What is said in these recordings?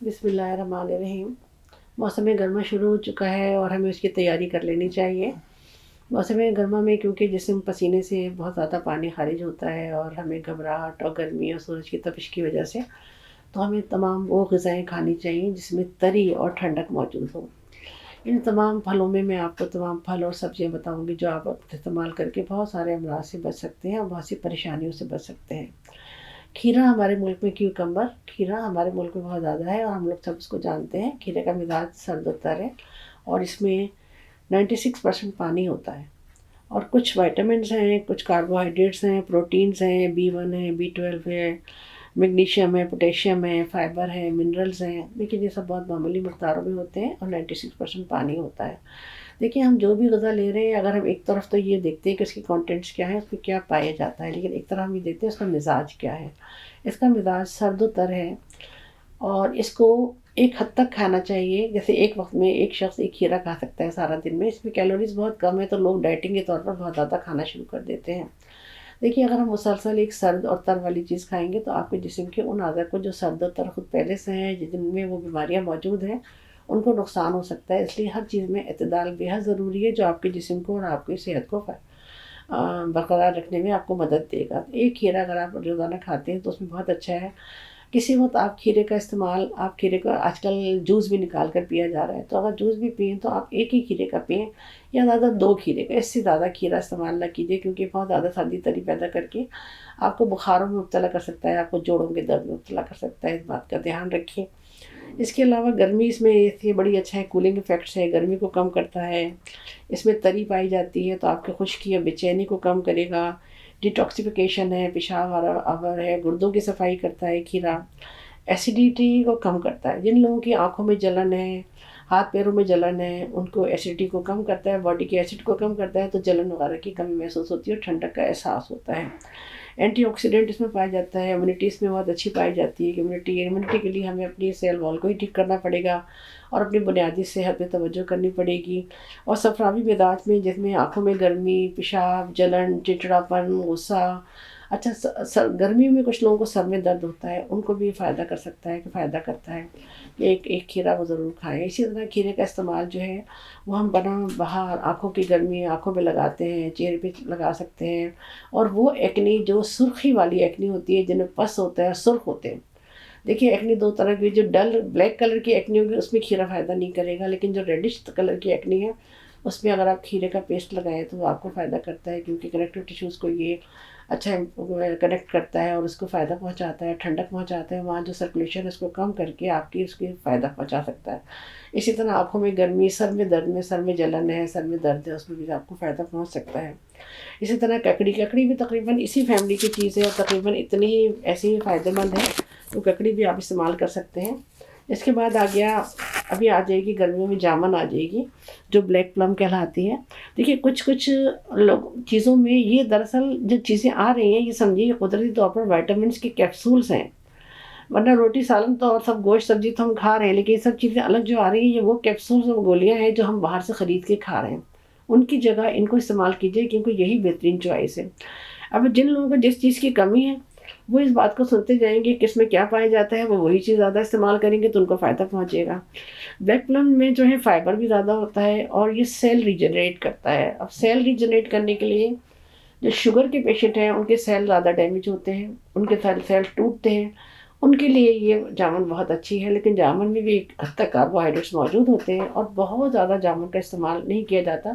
بسم اللہ الرحمن الرحیم۔ موسم گرما شروع ہو چکا ہے اور ہمیں اس کی تیاری کر لینی چاہیے۔ موسم گرما میں کیونکہ جسم پسینے سے بہت زیادہ پانی خارج ہوتا ہے اور ہمیں گھبراہٹ اور گرمی اور سورج کی تپش کی وجہ سے تو ہمیں تمام وہ غذائیں کھانی چاہیے جس میں تری اور ٹھنڈک موجود ہو۔ ان تمام پھلوں میں آپ کو تمام پھل اور سبزیاں بتاؤں گی جو آپ استعمال کر کے بہت سارے امراض سے بچ سکتے ہیں اور بہت سی پریشانیوں سے بچ سکتے ہیں۔ کھیرا ہمارے ملک میں کیوکمبر کھیرا ہمارے ملک میں بہت زیادہ ہے اور ہم لوگ سب اس کو جانتے ہیں۔ کھیرے کا مزاج سرد ہوتا ہے اور اس میں 96% پانی ہوتا ہے اور کچھ وائٹامنس ہیں، کچھ کاربوہائیڈریٹس ہیں، پروٹینز ہیں، B1 ہے، B12 ہے، میگنیشیم ہے، پوٹیشیم ہے، فائبر ہے، منرلز ہیں، لیکن یہ سب بہت معمولی مقداروں میں ہوتے ہیں اور 96% پانی ہوتا ہے۔ دیکھیں ہم جو بھی غذا لے رہے ہیں، اگر ہم ایک طرف تو یہ دیکھتے ہیں کہ اس کی کانٹینٹس کیا ہیں، اس میں کیا پایا جاتا ہے، لیکن ایک طرف ہم یہ دیکھتے ہیں اس کا مزاج کیا ہے۔ اس کا مزاج سرد و تر ہے اور اس کو ایک حد تک کھانا چاہیے، جیسے ایک وقت میں ایک شخص ایک کھیرا کھا سکتا ہے سارا دن میں۔ اس میں کیلوریز بہت کم ہے تو لوگ ڈائٹنگ کے طور پر بہت زیادہ کھانا شروع کر دیتے ہیں۔ دیکھیے اگر ہم مسلسل ایک سرد اور تر والی چیز کھائیں گے تو آپ کے جسم کے ان اعضاء کو جو سرد و تر خود پہلے سے ہیں، جن میں وہ بیماریاں موجود ہیں، ان کو نقصان ہو سکتا ہے۔ اس لیے ہر چیز میں اعتدال بے حد ضروری ہے جو آپ کے جسم کو اور آپ کی صحت کو برقرار رکھنے میں آپ کو مدد دے گا۔ ایک کھیرا اگر آپ روزانہ کھاتے ہیں تو اس میں بہت اچھا ہے۔ کسی وقت آپ کھیرے کا استعمال، آپ کھیرے کا آج کل جوس بھی نکال کر پیا جا رہا ہے، تو اگر جوس بھی پئیں تو آپ ایک ہی کھیرے کا پئیں یا زیادہ 2 کھیرے کا، اس سے زیادہ کھیرا استعمال نہ کیجیے کیونکہ بہت زیادہ سردی تری پیدا کر کے آپ کو بخاروں میں مبتلا کر سکتا ہے، آپ کو جوڑوں کے درد میں مبتلا کر سکتا ہے۔ اس بات کا دھیان رکھیں۔ اس کے علاوہ گرمی اس میں یہ بڑی اچھا ہے، کولنگ افیکٹس ہے، گرمی کو کم کرتا ہے، اس میں تری پائی جاتی ہے تو آپ کے خشکی یا بے چینی کو کم کرے گا، ڈیٹاکسیفیکیشن ہے، پیشاب آور ہے، گردوں کی صفائی کرتا ہے کھیرا، ایسیڈیٹی کو کم کرتا ہے۔ جن لوگوں کی آنکھوں میں جلن ہے، ہاتھ پیروں میں جلن ہے، ان کو ایسیڈیٹی کو کم کرتا ہے، باڈی کے ایسڈ کو کم کرتا ہے تو جلن وغیرہ کی کمی محسوس ہوتی ہے اور ٹھنڈک کا احساس ہوتا ہے۔ اینٹی آکسیڈنٹ اس میں پایا جاتا ہے، امیونٹی اس میں بہت اچھی پائی جاتی ہے۔ امیونٹی کے لیے ہمیں اپنی سیل وال کو ہی ٹھیک کرنا پڑے گا اور اپنی بنیادی صحت پہ توجہ کرنی پڑے گی۔ اور صفراوی مزاج میں جس میں آنکھوں میں گرمی، پیشاب، جلن، چڑچڑاپن، غصہ، اچھا گرمی میں کچھ لوگوں کو سر میں درد ہوتا ہے، ان کو بھی فائدہ کر سکتا ہے، کہ فائدہ کرتا ہے کہ ایک کھیرا وہ ضرور کھائیں۔ اسی طرح کھیرے کا استعمال جو ہے وہ ہم باہر آنکھوں کی گرمی آنکھوں پہ لگاتے ہیں، چہرے پہ لگا سکتے ہیں۔ اور وہ ایکنی جو سرخی والی ایکنی ہوتی ہے، جن میں پس ہوتا ہے، سرخ ہوتے ہیں۔ دیکھیے ایکنی 2 طرح کی، جو ڈل بلیک کلر کی ایکنی ہوگی اس میں کھیرا فائدہ نہیں کرے گا، لیکن جو ریڈش کلر کی ایکنی ہے اس میں اگر آپ کھیرے کا پیسٹ لگائیں تو وہ آپ کو فائدہ کرتا ہے، کیونکہ کنیکٹیو ٹیشوز کو یہ اچھا کنیکٹ کرتا ہے اور اس کو فائدہ پہنچاتا ہے، ٹھنڈک پہنچاتا ہے، وہاں جو سرکولیشن ہے اس کو کم کر کے آپ کی اس کی فائدہ پہنچا سکتا ہے۔ اسی طرح آنکھوں میں گرمی، سر میں جلن ہے، سر میں درد ہے، اس میں بھی آپ کو فائدہ پہنچ سکتا ہے۔ اسی طرح ککڑی بھی تقریباً اسی فیملی کی چیز ہے اور تقریباً اتنی ہی ایسی ہی فائدہ مند ہے، تو ککڑی بھی آپ استعمال کر سکتے ہیں۔ اس کے بعد آ گیا، ابھی آ جائے گی گرمیوں میں جامن آ جائے گی جو بلیک پلم کہلاتی ہے۔ دیکھیے کچھ چیزوں میں یہ دراصل جو چیزیں آ رہی ہیں یہ سمجھیے قدرتی طور پر وائٹامنس کے کیپسولز ہیں، ورنہ روٹی سالن تو اور سب گوشت سبزی تو ہم کھا رہے ہیں، لیکن یہ سب چیزیں الگ جو آ رہی ہیں یہ وہ کیپسولز اور گولیاں ہیں جو ہم باہر سے خرید کے کھا رہے ہیں۔ ان کی جگہ ان کو استعمال کیجیے کیونکہ یہی بہترین چوائس ہے۔ اب جن لوگوں کو جس چیز کی کمی ہے وہ اس بات کو سنتے جائیں گے کہ اس میں کیا پایا جاتا ہے، وہ وہی چیز زیادہ استعمال کریں گے تو ان کو فائدہ پہنچے گا۔ بلیک پلم میں جو ہے فائبر بھی زیادہ ہوتا ہے اور یہ سیل ریجنریٹ کرتا ہے۔ اب سیل ریجنریٹ کرنے کے لیے جو شوگر کے پیشنٹ ہیں ان کے سیل زیادہ ڈیمیج ہوتے ہیں، ان کے سیل ٹوٹتے ہیں، ان کے لیے یہ جامن بہت اچھی ہے، لیکن جامن میں بھی ایک حد تک کاربوہائیڈریٹس موجود ہوتے ہیں اور بہت زیادہ جامن کا استعمال نہیں کیا جاتا۔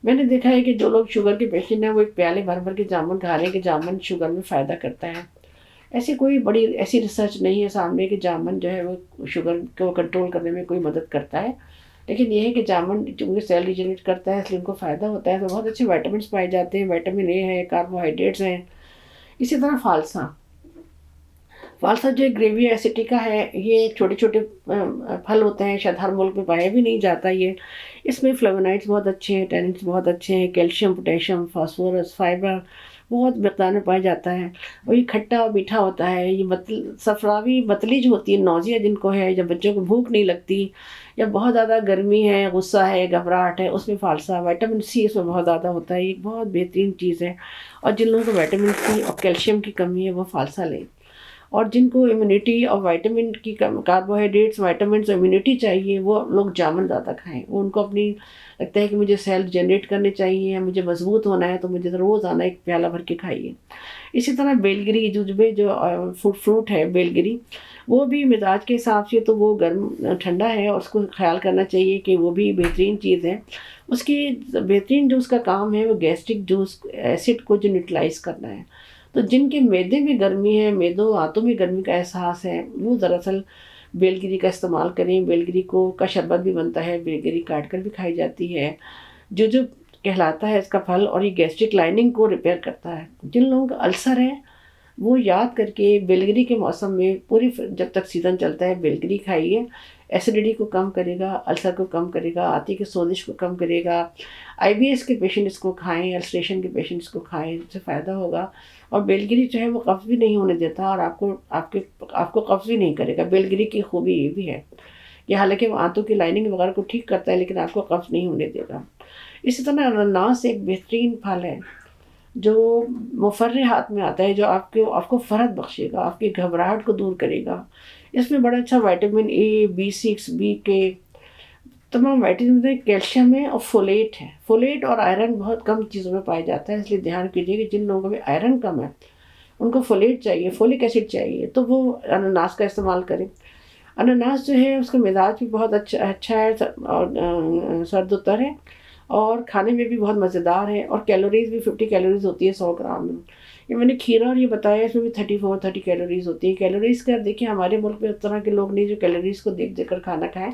میں نے دیکھا ہے کہ جو لوگ شوگر کے پیشنٹ ہیں وہ ایک پیالے بھر کے جامن کھا رہے ہیں کہ جامن شوگر میں فائدہ کرتا ہے۔ ایسی کوئی بڑی ایسی ریسرچ نہیں ہے سامنے کہ جامن جو ہے وہ شوگر کو کنٹرول کرنے میں کوئی مدد کرتا ہے، لیکن یہ ہے کہ جامن چونکہ سیل ریجنریٹ کرتا ہے اس لیے ان کو فائدہ ہوتا ہے، تو بہت اچھے وائٹامنس پائے جاتے ہیں، وائٹامن اے ہے، کاربوہائیڈریٹس ہیں۔ اسی طرح فالسا جو گریوی ایسیٹیکا ہے، یہ چھوٹے چھوٹے پھل ہوتے ہیں، شاید ہر ملک میں پایا بھی نہیں جاتا یہ۔ اس میں فلیونائڈس بہت اچھے ہیں، ٹیننس بہت اچھے ہیں، کیلشیم، پوٹیشیم، فاسفورس، فائبر بہت مقدار میں پایا جاتا ہے اور یہ کھٹا اور میٹھا ہوتا ہے۔ یہ صفراوی متلی جو ہوتی ہے، نوزیا جن کو ہے، جب بچوں کو بھوک نہیں لگتی یا بہت زیادہ گرمی ہے، غصہ ہے، گھبراہٹ ہے، اس میں فالسا، وائٹامن سی اس میں بہت زیادہ ہوتا ہے، یہ بہت بہترین چیز ہے۔ اور جن لوگوں کو وائٹامن سی اور کیلشیم کی کمی ہے وہ فالسا لیں۔ اور جن کو امیونٹی اور وائٹامن کی کاربوہائیڈریٹس وائٹامنس امیونٹی چاہیے وہ لوگ جامن زیادہ کھائیں. وہ ان کو اپنی لگتا ہے کہ مجھے سیل جنریٹ کرنے چاہیے، مجھے مضبوط ہونا ہے، تو مجھے روزانہ ایک پیالہ بھر کے کھائیے. اسی طرح بیلگری جو فروٹ ہے بیلگری، وہ بھی مزاج کے حساب سے تو وہ گرم ٹھنڈا ہے، اور اس کو خیال کرنا چاہیے کہ وہ بھی بہترین چیز ہے. اس کی بہترین جو اس کا کام ہے وہ گیسٹرک جوس ایسڈ کو جو نیوٹرلائز کرنا ہے. تو جن کے معدے میں گرمی ہے، معدوں ہاتھوں میں گرمی کا احساس ہے، وہ دراصل بیلگری کا استعمال کریں. بیلگری کا شربت بھی بنتا ہے، بیلگری کاٹ کر بھی کھائی جاتی ہے، جو کہلاتا ہے اس کا پھل، اور یہ گیسٹرک لائننگ کو ریپیئر کرتا ہے. جن لوگوں کا السر ہے وہ یاد کر کے بیلگری کے موسم میں جب تک سیزن چلتا ہے بیلگری کھائیے. ایسیڈیٹی کو کم کرے گا، السر کو کم کرے گا، آنتوں کی سوزش کو کم کرے گا. IBS کے پیشنٹ اس کو کھائیں، السریشن کے پیشنٹ اس کو کھائیں، اس سے فائدہ ہوگا. اور بیلگری جو ہے وہ قبض بھی نہیں ہونے دیتا، اور آپ کو قبض بھی نہیں کرے گا. بیلگری کی خوبی یہ بھی ہے کہ حالانکہ وہ آنتوں کی لائننگ وغیرہ کو ٹھیک کرتا ہے، لیکن آپ کو قبض نہیں ہونے دے گا. اسی طرح انناس ایک بہترین پھل ہے جو مفرحات میں آتا ہے، جو آپ کو فرحت بخشے گا، آپ کی گھبراہٹ کو دور کرے گا. اس میں بڑا اچھا وائٹامن A، B6، B کے تمام وائٹامن میں کیلشیم ہے، اور فولیٹ ہے. فولیٹ اور آئرن بہت کم چیزوں میں پایا جاتا ہے، اس لیے دھیان کیجیے کہ جن لوگوں میں آئرن کم ہے ان کو فولیٹ چاہیے، فولک ایسڈ چاہیے، تو وہ انناس کا استعمال کریں. انناس جو ہے اس کا مزاج بھی بہت اچھا ہے، اور سرد و تر ہے، اور کھانے میں بھی بہت مزیدار ہے، اور کیلوریز بھی 50 کیلوریز ہوتی ہے 100 گرام میں. یہ میں نے کھیرا اور یہ بتایا، اس میں بھی 30 کیلوریز ہوتی ہیں. کیلوریز کا دیکھیں ہمارے ملک میں اس طرح کے لوگ نہیں جو کیلوریز کو دیکھ کر کھانا کھائیں،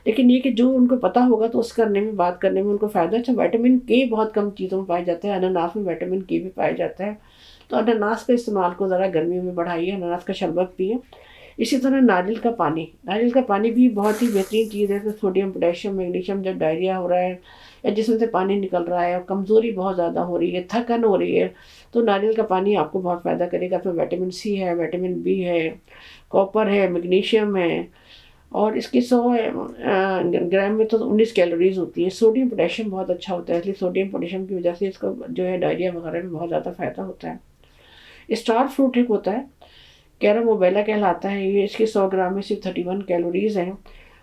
لیکن یہ کہ جو ان کو پتہ ہوگا تو اس کرنے میں بات کرنے میں ان کو فائدہ. اچھا وائٹامن کے بہت کم چیزوں میں پایا جاتا ہے، انناس میں وائٹامن کے بھی پایا جاتا ہے. تو انناس کا استعمال کو ذرا گرمیوں میں بڑھائیے، انناس کا شربت پیے. اسی طرح ناریل کا پانی بھی بہت ہی بہترین چیز ہے. سوڈیم، پوٹیشیم، میگنیشیم، جب ڈائریا ہو رہا ہے یا جسم سے پانی نکل رہا ہے اور کمزوری بہت زیادہ ہو رہی ہے، تھکن ہو رہی ہے، تو ناریل کا پانی آپ کو بہت فائدہ کرے گا. اس میں وائٹامن C ہے، وائٹامن B ہے، کاپر ہے، میگنیشیم ہے، اور اس کی 100 گرام میں تو 19 کیلوریز ہوتی ہے. سوڈیم پوٹیشیم بہت اچھا ہوتا ہے، اس لیے سوڈیم پوٹیشیم کی وجہ سے اس کو جو ہے ڈائریا وغیرہ میں بہت زیادہ فائدہ ہوتا ہے. اسٹار فروٹ ایک ہوتا ہے، کیرم اوبیلا کہلاتا ہے. یہ اس کی 100 گرام میں صرف 31 کیلوریز ہیں،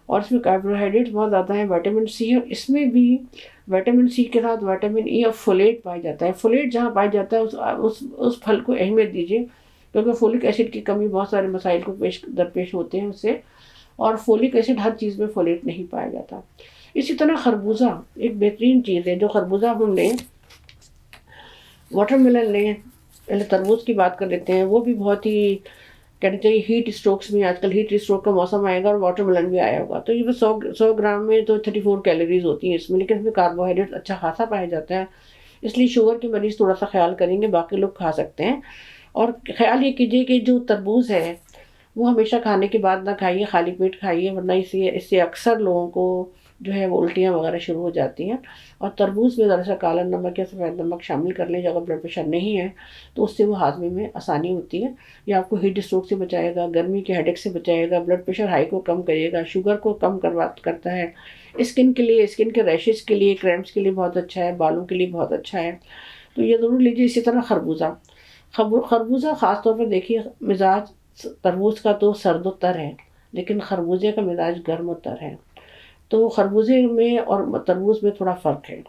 اور اس میں کاربوہائیڈریٹ بہت زیادہ ہیں، وائٹامن C، اور اس میں بھی وائٹامن C کے ساتھ وائٹامن E اور فولیٹ پایا جاتا ہے. فولیٹ جہاں پایا جاتا ہے اس پھل کو اہمیت دیجیے، کیونکہ فولک ایسڈ کی کمی بہت سارے مسائل کو درپیش ہوتے ہیں اس سے، اور فولک ایسڈ ہر چیز میں فولیٹ نہیں پایا جاتا. اسی طرح خربوزہ ایک بہترین چیز ہے. جو خربوزہ ہم لیں، واٹر میلن لیں، پہلے تربوز کی بات کر لیتے ہیں، وہ بھی بہت ہی کہنا چاہیے ہیٹ اسٹروکس میں، آج کل ہیٹ اسٹروک کا موسم آئے گا اور واٹر میلن بھی آیا ہوگا. تو یہ 100 گرام میں تو 34 کیلوریز ہوتی ہیں اس میں، لیکن اس میں کاربوہائیڈریٹ اچھا خاصا پایا جاتا ہے. اس لیے شوگر کے مریض تھوڑا سا خیال کریں گے، باقی لوگ کھا سکتے ہیں. اور خیال یہ کیجیے کہ جو تربوز ہے وہ ہمیشہ کھانے کے بعد نہ کھائیے، خالی پیٹ کھائیے، ورنہ اس سے اکثر لوگوں کو جو ہے وہ الٹیاں وغیرہ شروع ہو جاتی ہیں. اور تربوز میں ذرا سا کالا نمک یا سفید نمک شامل کر لیں. اگر بلڈ پریشر نہیں ہے تو اس سے وہ ہاضمے میں آسانی ہوتی ہے. یہ آپ کو ہیٹ اسٹروک سے بچائے گا، گرمی کے ہیڈیک سے بچائے گا، بلڈ پریشر ہائی کو کم کرے گا، شوگر کو کم کرتا ہے. اسکن کے لیے، اسکن کے ریشز کے لیے، کریمپس کے لیے بہت اچھا ہے، بالوں کے لیے بہت اچھا ہے. تو یہ ضرور لیجیے. اسی طرح خربوزہ خاص طور پر دیکھیے، مزاج تربوز کا تو سرد و تر ہے، لیکن خربوزے کا مزاج گرم و تر ہے. تو خربوزے میں اور تربوز میں تھوڑا فرق ہے.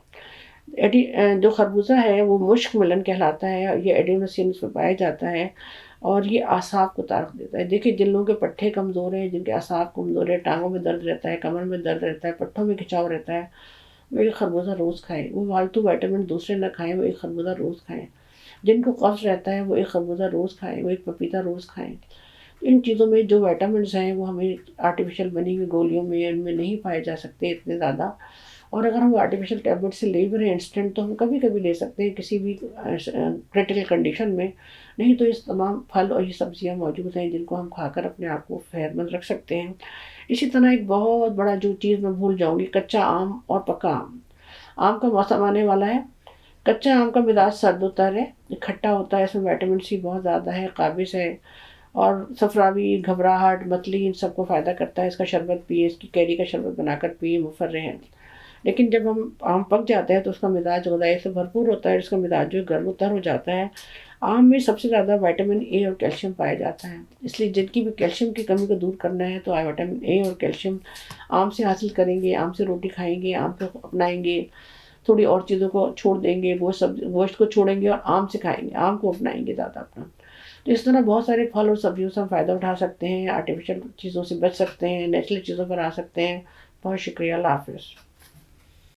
جو خربوزہ ہے وہ مشک ملن کہلاتا ہے، یہ ایڈینوسینس میں پایا جاتا ہے، اور یہ اعصاب کو طاقت دیتا ہے. دیکھیے جن لوگوں کے پٹھے کمزور ہیں، جن کے اعصاب کمزور ہے، ٹانگوں میں درد رہتا ہے، کمر میں درد رہتا ہے، پٹھوں میں کھچاؤ رہتا ہے، وہ ایک خربوزہ روز کھائیں. وہ فالتو وائٹامن دوسرے نہ کھائیں، وہ ایک خربوزہ روز کھائیں. جن کو قبض رہتا ہے وہ ایک خربوزہ روز کھائیں، وہ ایک پپیتا روز کھائیں. ان چیزوں میں جو وائٹامنز ہیں وہ ہمیں آرٹیفیشل بنی ہوئی گولیوں میں ان میں نہیں پائے جا سکتے اتنے زیادہ. اور اگر ہم آرٹیفیشل ٹیبلٹ سے لے بھی رہے ہیں انسٹنٹ، تو ہم کبھی کبھی لے سکتے ہیں کسی بھی کریٹیکل کنڈیشن میں. نہیں تو اس تمام پھل اور یہ سبزیاں موجود ہیں جن کو ہم کھا کر اپنے آپ کو صحت مند رکھ سکتے ہیں. اسی طرح ایک بہت بڑا جو چیز میں بھول جاؤں گی، کچا آم اور پکا آم. آم کا موسم آنے والا ہے. کچا آم کا مزاج سرد و تر ہے، کھٹا ہوتا ہے، اس میں وائٹامن C بہت زیادہ ہے، قابض ہے، اور صفراوی، گھبراہٹ، متلی، ان سب کو فائدہ کرتا ہے. اس کا شربت پیے، اس کی کیری کا شربت بنا کر پیے، مفرح ہے. لیکن جب ہم آم پک جاتا ہے تو اس کا مزاج غذائی سے بھرپور ہوتا ہے، اس کا مزاج جو ہے گرم و تر ہو جاتا ہے۔ آم میں سب سے زیادہ وائٹامن اے اور کیلشیم پایا جاتا ہے، اس لیے جن کی بھی کیلشیم کی کمی کو دور کرنا ہے تو وائٹامن اے اور کیلشیم آم سے حاصل کریں گے، آم سے روٹی کھائیں گے، آم کو اپنائیں گے، تھوڑی اور چیزوں کو چھوڑ دیں گے، گوشت کو چھوڑیں گے اور آم سے کھائیں گے، آم کو اپنائیں گے زیادہ اپنا۔ تو اس طرح بہت سارے پھل اور سبزیوں سے ہم فائدہ اٹھا سکتے ہیں، آرٹیفیشیل چیزوں سے بچ سکتے ہیں، نیچرل چیزوں پر آ سکتے ہیں۔ بہت شکریہ، اللہ حافظ۔